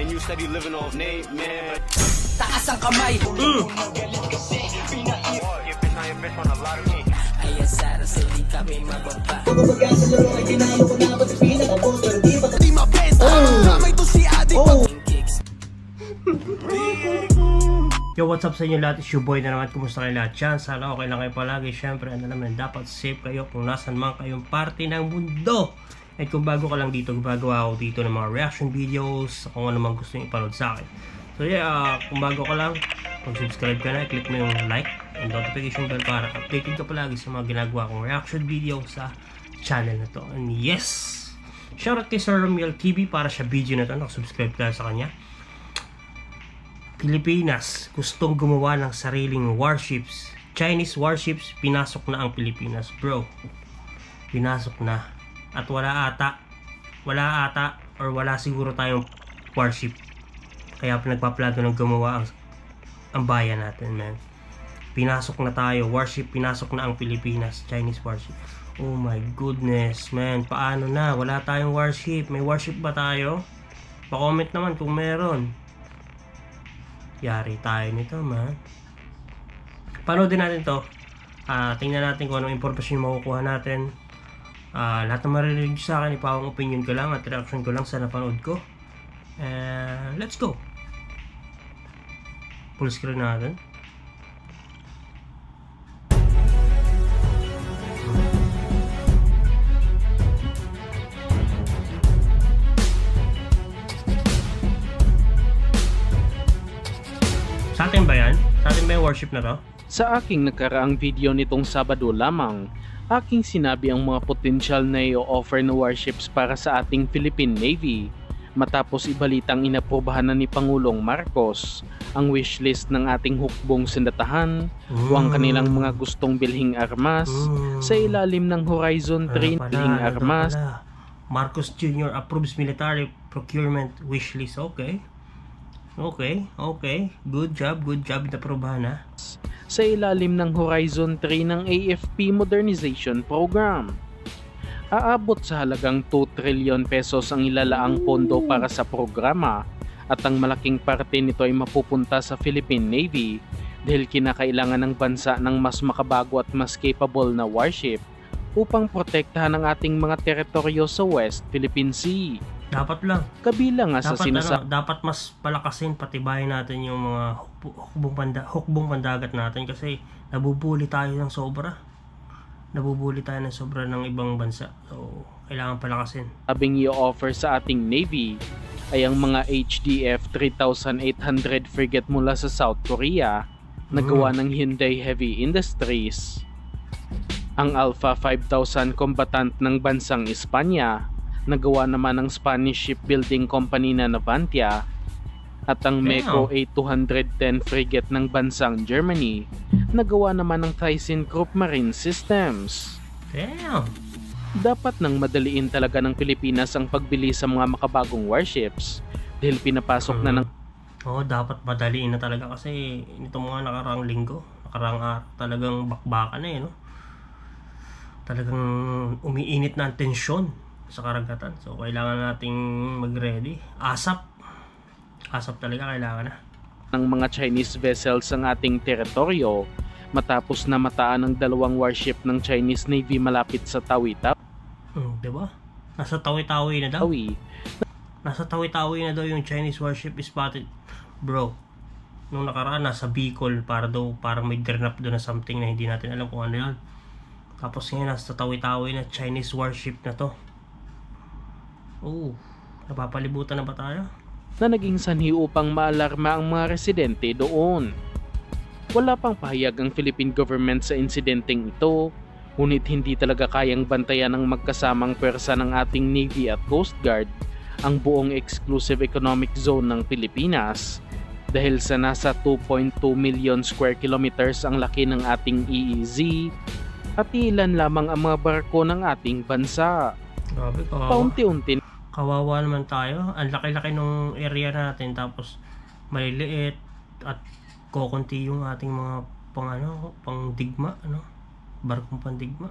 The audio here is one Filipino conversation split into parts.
And you said you living off Nate, man. Taas ang kamay. Ay asara sa di kami mababa. Di mabenta. Kamay to si Adi. Yo, what's up sa inyo lahat? It's your boy na naman. Kumusta kayo lahat dyan? Sana okay lang kayo palagi. Siyempre, ano naman, dapat safe kayo kung nasan man kayong parte ng mundo. At kung bago ka lang dito, gumagawa ako dito ng mga reaction videos, kung ano man gusto nyo ipanood sa akin. So yeah, kung bago ka lang, mag-subscribe ka na, click mo yung like and notification bell para updated ka palagi sa mga ginagawa kong reaction video sa channel na to. And yes, shoutout kay Sir Romiel TV para sa video na to. Nakasubscribe ka sa kanya. Pilipinas gustong gumawa ng sariling warships. Chinese warships, pinasok na ang Pilipinas, bro. Pinasok na. At wala ata or wala siguro tayong warship. Kaya pinagpaplano ng gumawa ang bayan natin, man. Pinasok na tayo, warship, pinasok na ang Pilipinas, Chinese warship. Oh my goodness, man. Paano na? Wala tayong warship. May warship ba tayo? Pa-comment naman kung meron. Yari tayo nito, man. Panoodin natin to. Tingnan natin kung anong impormasyon yung makukuha natin. Lahat na marinig sa akin, ipawang opinion ko lang at reaction ko lang sa napanood ko. Let's go. Full screen natin. Sa atin ba yan? Sa atin ba yung worship na to? Sa aking nakaraang video nitong Sabado lamang, aking sinabi ang mga potensyal na i-offer na warships para sa ating Philippine Navy matapos ibalitang inaprobahan na ni Pangulong Marcos ang wishlist ng ating hukbong sandatahan o ang kanilang mga gustong bilhing armas sa ilalim ng Horizon 3 bilhing armas. Marcos Jr. approves military procurement wishlist. Okay. Good job inaprobahan na. Sa ilalim ng Horizon 3 ng AFP Modernization Program. Aabot sa halagang 2 trillion pesos ang ilalaang pondo para sa programa at ang malaking parte nito ay mapupunta sa Philippine Navy dahil kinakailangan ng bansa ng mas makabago at mas capable na warship upang protektahan ang ating mga teritoryo sa West Philippine Sea. Dapat lang. Kabilang nga sa dapat mas palakasin, patibayin natin yung mga hukbong pandagat natin kasi nabubuli tayo ng sobra. Ng ibang bansa. So, kailangan palakasin. Sabing i-offer sa ating Navy ay ang mga HDF 3800 frigate mula sa South Korea na gawa ng Hyundai Heavy Industries. Ang Alpha 5000 combatant ng bansang Espanya nagawa naman ng Spanish shipbuilding company na Navantia at ang Meko 8210 frigate ng bansang Germany nagawa naman ng ThyssenKrupp Marine Systems. Dapat nang madaliin talaga ng Pilipinas ang pagbili sa mga makabagong warships dahil pinapasok na ng dapat madaliin na talaga kasi nitong mga nakaraang linggo, talagang bakbakan na no? Talagang umiinit na ang tensyon sa karagatan. So, kailangan nating mag-ready. ASAP talaga kailangan na. Ng mga Chinese vessels ang ating teritoryo matapos na mataan ng dalawang warship ng Chinese Navy malapit sa Tawi-Tawi. Diba? Nasa Tawi-Tawi na daw. Nasa Tawi-Tawi na daw yung Chinese warship spotted. Bro, nung nakaraan nasa Bicol parang may dernap doon na something na hindi natin alam kung ano yun. Tapos ngayon nasa Tawi-Tawi na Chinese warship na to. Napapalibutan na ba tayo? Na naging sanhi upang maalarma ang mga residente doon. Wala pang pahayag ang Philippine government sa insidenteng ito, ngunit hindi talaga kayang bantayan ng magkasamang pwersa ng ating Navy at Coast Guard ang buong exclusive economic zone ng Pilipinas dahil sa nasa 2.2 million square kilometers ang laki ng ating EEZ at ilan lamang ang mga barko ng ating bansa. Grabe, paunti-unti kawawa naman tayo. Ang laki-laki nung area natin tapos maliliit at kokonti yung ating mga pangdigma, barkong pandigma.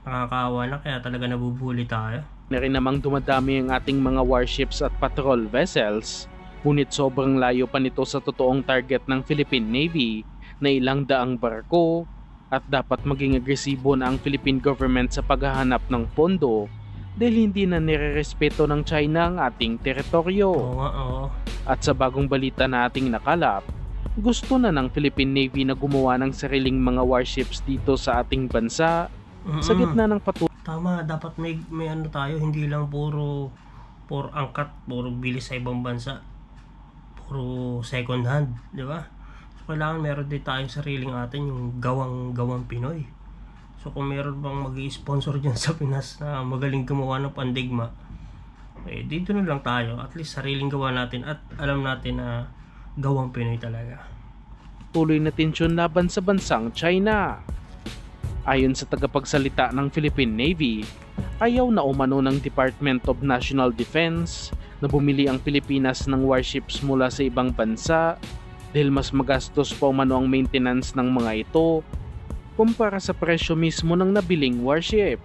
Nakakaawa na kaya talaga nabubuli tayo. Na rin namang dumadami ang ating mga warships at patrol vessels Ngunit sobrang layo pa nito sa totoong target ng Philippine Navy na ilang daang barko at dapat maging agresibo na ang Philippine government sa paghahanap ng pondo dahil hindi na nirerespeto ng China ang ating teritoryo. Oo nga, oo. At sa bagong balita na ating nakalap, gusto na ng Philippine Navy na gumawa ng sariling mga warships dito sa ating bansa sa gitna ng Tama, dapat may ano tayo, hindi lang puro angkat, puro bili sa ibang bansa. Puro second hand, di ba? So, kailangan meron din tayong sariling atin, yung gawang Pinoy. So, kung meron bang mag-i-sponsor dyan sa Pinas na magaling gumawa ng pandigma, eh, dito na lang tayo. At least sariling gawa natin at alam natin na gawang Pinoy talaga. tuloy na tensyon laban sa bansang China. Ayon sa tagapagsalita ng Philippine Navy, ayaw na umano ng Department of National Defense na bumili ang Pilipinas ng warships mula sa ibang bansa dahil mas magastos pa umano ang maintenance ng mga ito kumpara sa presyo mismo ng nabiling warship.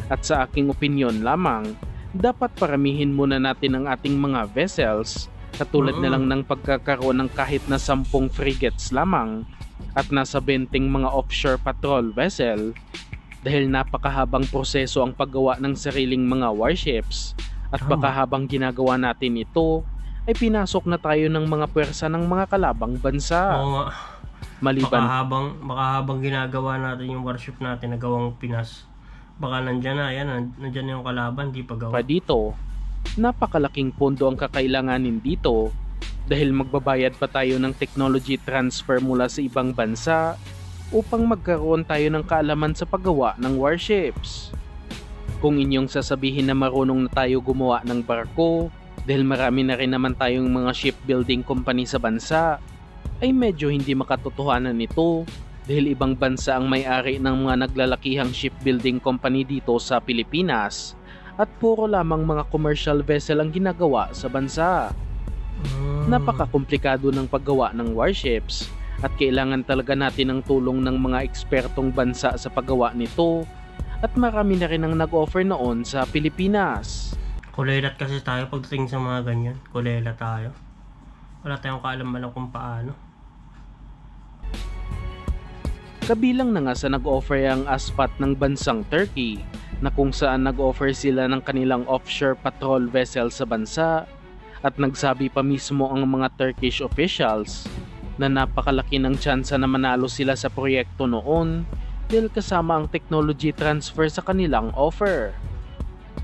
At sa aking opinyon lamang, dapat paramihin muna natin ang ating mga vessels katulad na lang ng pagkakaroon ng kahit na 10 frigates lamang at nasa 20 mga offshore patrol vessel dahil napakahabang proseso ang paggawa ng sariling mga warships at baka habang ginagawa natin ito ay pinasok na tayo ng mga pwersa ng mga kalabang bansa. Oo nga. Maliban Baka habang ginagawa natin yung warship natin na gawang Pinas, baka nandyan na yung kalaban, di pa gawa. pa dito, napakalaking pondo ang kakailanganin dito dahil magbabayad pa tayo ng technology transfer mula sa ibang bansa upang magkaroon tayo ng kaalaman sa paggawa ng warships. Kung inyong sasabihin na marunong na tayo gumawa ng barko dahil marami na rin naman tayong mga shipbuilding company sa bansa, ay medyo hindi makatotohanan nito dahil ibang bansa ang may-ari ng mga naglalakihang shipbuilding company dito sa Pilipinas at puro lamang mga commercial vessel ang ginagawa sa bansa. Napakakomplikado ng paggawa ng warships at kailangan talaga natin ang tulong ng mga ekspertong bansa sa paggawa nito at marami na rin ang nag-offer noon sa Pilipinas. Kulelat kasi tayo pagdating sa mga ganyan. Kulela tayo. Wala tayong kaalam-alam kung paano. Kabilang na nga sa nag-offer ang ASPAT ng bansang Turkey na kung saan nag-offer sila ng kanilang offshore patrol vessel sa bansa at nagsabi pa mismo ang mga Turkish officials na napakalaki ng tsansa na manalo sila sa proyekto noon dahil kasama ang technology transfer sa kanilang offer.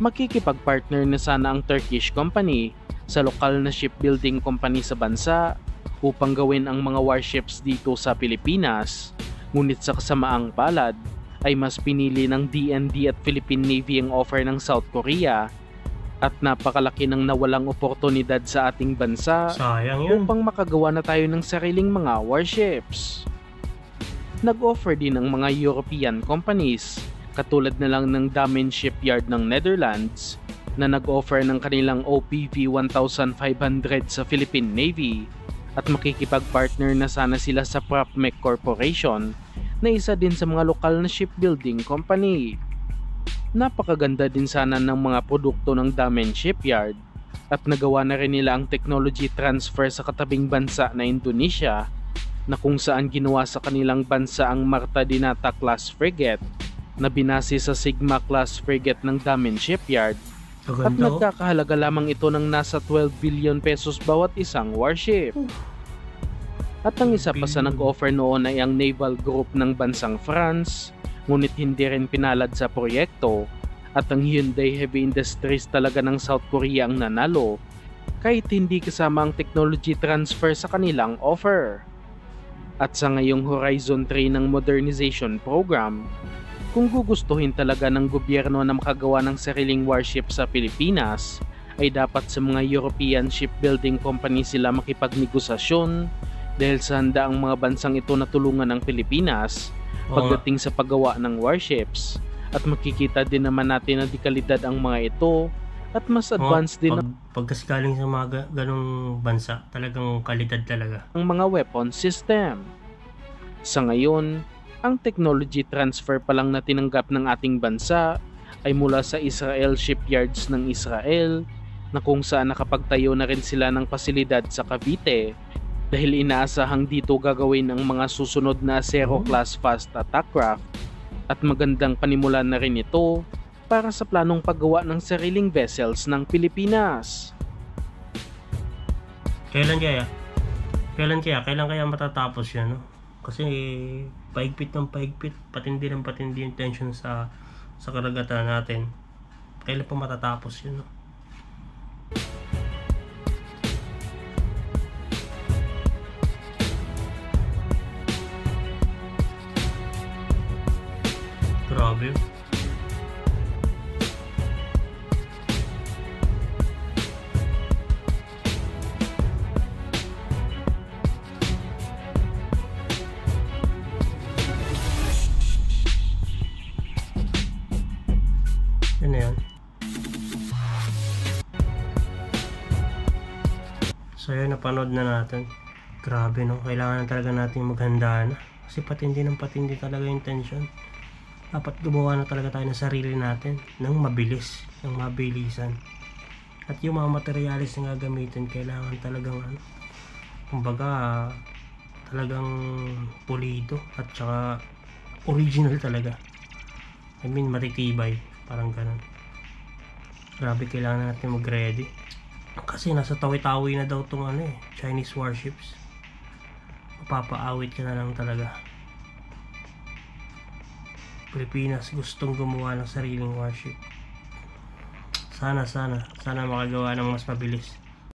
Makikipag-partner na sana ang Turkish company sa lokal na shipbuilding company sa bansa upang gawin ang mga warships dito sa Pilipinas. Ngunit sa kasamaang palad ay mas pinili ng DND at Philippine Navy ang offer ng South Korea at napakalaki ng nawalang oportunidad sa ating bansa. Sayang yun. Upang makagawa na tayo ng sariling mga warships. Nag-offer din ang mga European companies katulad na lang ng Damen Shipyard ng Netherlands na nag-offer ng kanilang OPV 1500 sa Philippine Navy at makikipag-partner na sana sila sa Propmec Corporation na isa din sa mga lokal na shipbuilding company. Napakaganda din sana ng mga produkto ng Damen Shipyard at nagawa na rin nila ang technology transfer sa katabing bansa na Indonesia na kung saan ginawa sa kanilang bansa ang Marta Dinata class frigate na binase sa Sigma class frigate ng Damen Shipyard at nagkakahalaga lamang ito ng nasa 12 billion pesos bawat isang warship. At ang isa pa sa nag-offer noon ay ang naval group ng bansang France, ngunit hindi rin pinalad sa proyekto at ang Hyundai Heavy Industries talaga ng South Korea ang nanalo kahit hindi kasama ang technology transfer sa kanilang offer. At sa ngayong Horizon 3 ng modernization program, kung gugustuhin talaga ng gobyerno na makagawa ng sariling warship sa Pilipinas, ay dapat sa mga European shipbuilding company sila makipagnegosasyon dahil sa handa ang mga bansang ito na tulungan ng Pilipinas pagdating sa paggawa ng warships at makikita din naman natin na di kalidad ang mga ito at mas advanced din pagkasikaling sa mga ganong bansa, talagang kalidad talaga ang mga weapon system. Sa ngayon, ang technology transfer pa lang na tinanggap ng ating bansa ay mula sa Israel Shipyards ng Israel, na kung saan nakapagtayo na rin sila ng pasilidad sa Cavite dahil inaasahang dito gagawin ang mga susunod na Acero-class fast attack craft at magandang panimulan na rin ito para sa planong paggawa ng sariling vessels ng Pilipinas. Kailan kaya matatapos yan, no? Kasi paigpit ng paigpit, patindi ng patindi yung tension sa karagatan natin. Kailan pa matatapos yun, no? Grabe. Yan na yan. So yun, napanood na natin. Grabe, no? Kailangan talaga natin maghanda na. Kasi patindi ng patindi talaga yung tension. Dapat gumawa na talaga tayo ng sarili natin ng mabilis, ng mabilisan. At yung mga materialis na gagamitin, kailangan talagang kumbaga talagang pulido at saka original talaga. I mean matitibay, parang ganun. Grabe, kailangan natin mag-ready. Kasi nasa tawi-tawi na daw tong Chinese warships. Mapapaawit ka na lang talaga. Pilipinas gustong gumawa ng sariling warship. Sana makagawa ng mas mabilis.